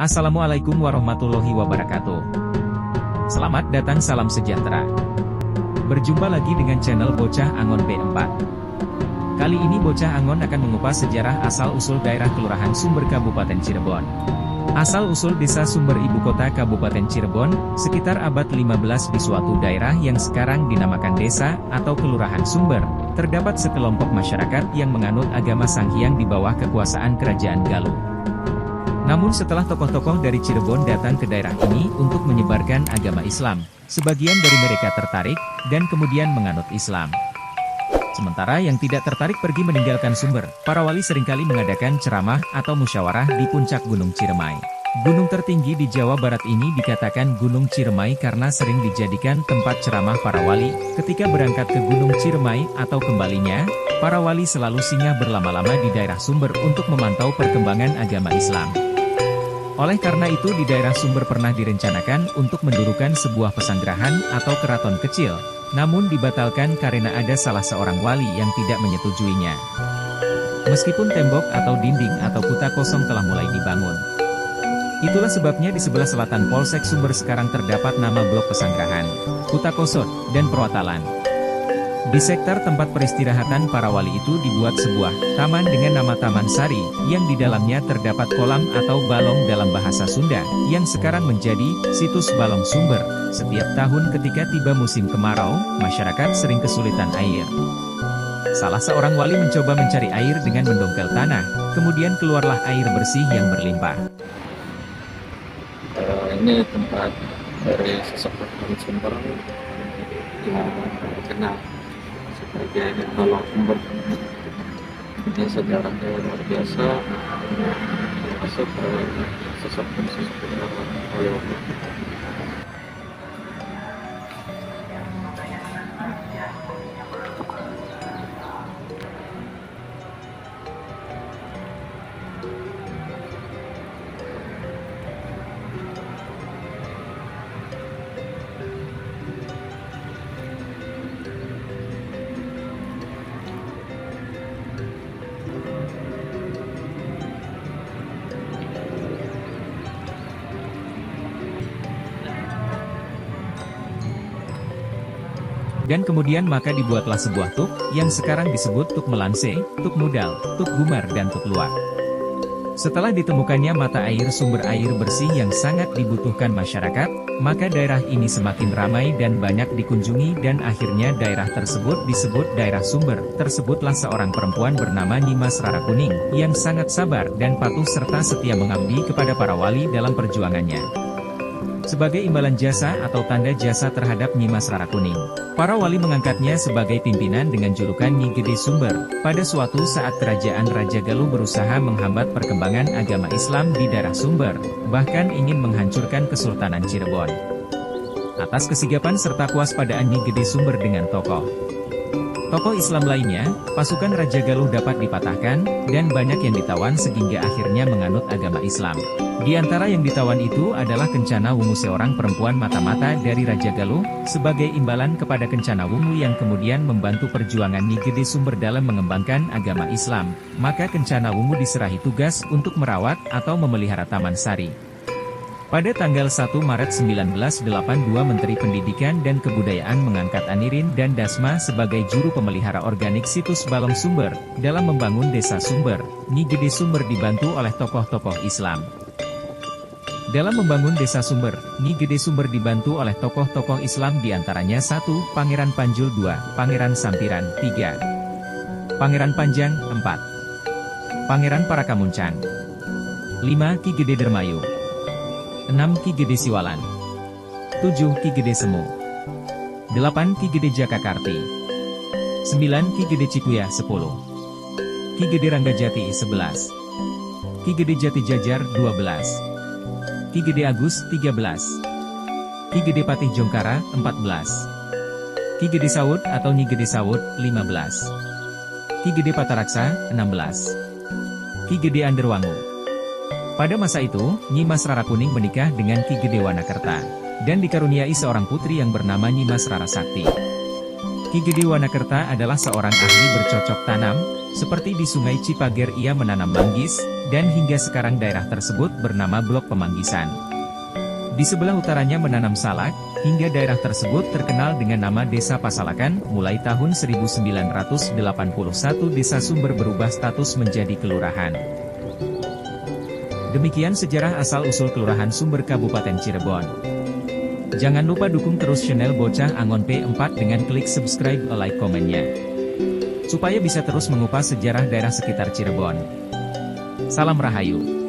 Assalamualaikum warahmatullahi wabarakatuh. Selamat datang, salam sejahtera. Berjumpa lagi dengan channel Bocah Angon B4. Kali ini Bocah Angon akan mengupas sejarah asal-usul daerah Kelurahan Sumber Kabupaten Cirebon. Asal-usul desa Sumber ibu kota Kabupaten Cirebon, sekitar abad 15 di suatu daerah yang sekarang dinamakan desa atau Kelurahan Sumber, terdapat sekelompok masyarakat yang menganut agama Sanghyang di bawah kekuasaan Kerajaan Galuh. Namun setelah tokoh-tokoh dari Cirebon datang ke daerah ini untuk menyebarkan agama Islam, sebagian dari mereka tertarik, dan kemudian menganut Islam. Sementara yang tidak tertarik pergi meninggalkan Sumber, para wali seringkali mengadakan ceramah atau musyawarah di puncak Gunung Ciremai. Gunung tertinggi di Jawa Barat ini dikatakan Gunung Ciremai karena sering dijadikan tempat ceramah para wali. Ketika berangkat ke Gunung Ciremai atau kembalinya, para wali selalu singgah berlama-lama di daerah Sumber untuk memantau perkembangan agama Islam. Oleh karena itu di daerah Sumber pernah direncanakan untuk mendirikan sebuah pesanggrahan atau keraton kecil, namun dibatalkan karena ada salah seorang wali yang tidak menyetujuinya. Meskipun tembok atau dinding atau kuta kosong telah mulai dibangun. Itulah sebabnya di sebelah selatan Polsek Sumber sekarang terdapat nama blok pesanggrahan, kuta kosong, dan perwatalan. Di sektor tempat peristirahatan para wali itu dibuat sebuah taman dengan nama Taman Sari, yang di dalamnya terdapat kolam atau balong dalam bahasa Sunda, yang sekarang menjadi situs Balong Sumber. Setiap tahun ketika tiba musim kemarau, masyarakat sering kesulitan air. Salah seorang wali mencoba mencari air dengan mendongkel tanah, kemudian keluarlah air bersih yang berlimpah. Ini tempat dari sesepuh Sumber yang terkenal sebagai Balong Sumber. Ini sejarahnya luar biasa, masuk ke sesepuh Balong. Dan kemudian maka dibuatlah sebuah tuk, yang sekarang disebut tuk melanse, tuk mudal, tuk gumar dan tuk luak. Setelah ditemukannya mata air sumber air bersih yang sangat dibutuhkan masyarakat, maka daerah ini semakin ramai dan banyak dikunjungi dan akhirnya daerah tersebut disebut daerah Sumber. Tersebutlah seorang perempuan bernama Nyimas Rara Kuning, yang sangat sabar dan patuh serta setia mengabdi kepada para wali dalam perjuangannya. Sebagai imbalan jasa atau tanda jasa terhadap Nyimas Rara Kuning, para wali mengangkatnya sebagai pimpinan dengan julukan Nyi Gede Sumber. Pada suatu saat kerajaan Raja Galuh berusaha menghambat perkembangan agama Islam di daerah Sumber, bahkan ingin menghancurkan Kesultanan Cirebon. Atas kesigapan serta kewaspadaan Nyi Gede Sumber dengan tokoh Islam lainnya, pasukan Raja Galuh dapat dipatahkan, dan banyak yang ditawan sehingga akhirnya menganut agama Islam. Di antara yang ditawan itu adalah Kencana Wungu, seorang perempuan mata-mata dari Raja Galuh, sebagai imbalan kepada Kencana Wungu yang kemudian membantu perjuangan Nyi Gede Sumber dalam mengembangkan agama Islam. Maka Kencana Wungu diserahi tugas untuk merawat atau memelihara Taman Sari. Pada tanggal 1 Maret 1982 Menteri Pendidikan dan Kebudayaan mengangkat Anirin dan Dasma sebagai juru pemelihara organik situs Balong Sumber. Dalam membangun desa Sumber, Nyi Gede Sumber dibantu oleh tokoh-tokoh Islam. Dalam membangun desa Sumber, Nyi Gede Sumber dibantu oleh tokoh-tokoh Islam diantaranya 1. Pangeran Panjul 2, Pangeran Sampiran 3, Pangeran Panjang 4, Pangeran Parakamuncang 5. Ki Gede Dermayu 6. Ki Gede Siwalan 7. Ki Gede Semu 8. Ki Gede Jakakarti 9. Ki Gede Cikuya 10. Ki Gede Ranggajati 11. Ki Gede Jati Jajar 12. Ki Gede Agus 13. Ki Gede Patih Jongkara 14. Ki Gede Sawut atau Nyi Gede Sawut 15. Ki Gede Pataraksa 16. Ki Gede Anderwangu. Pada masa itu, Nyimas Rara Kuning menikah dengan Ki Gede Wanakerta, dan dikaruniai seorang putri yang bernama Nyimas Rara Sakti. Ki Gede Wanakerta adalah seorang ahli bercocok tanam, Seperti di Sungai Cipager ia menanam manggis, dan hingga sekarang daerah tersebut bernama Blok Pemanggisan. Di sebelah utaranya menanam salak, hingga daerah tersebut terkenal dengan nama Desa Pasalakan. Mulai tahun 1981 Desa Sumber berubah status menjadi kelurahan. Demikian sejarah asal-usul Kelurahan Sumber Kabupaten Cirebon. Jangan lupa dukung terus channel Bocah Angon P4 dengan klik subscribe, like, komennya, supaya bisa terus mengupas sejarah daerah sekitar Cirebon. Salam Rahayu.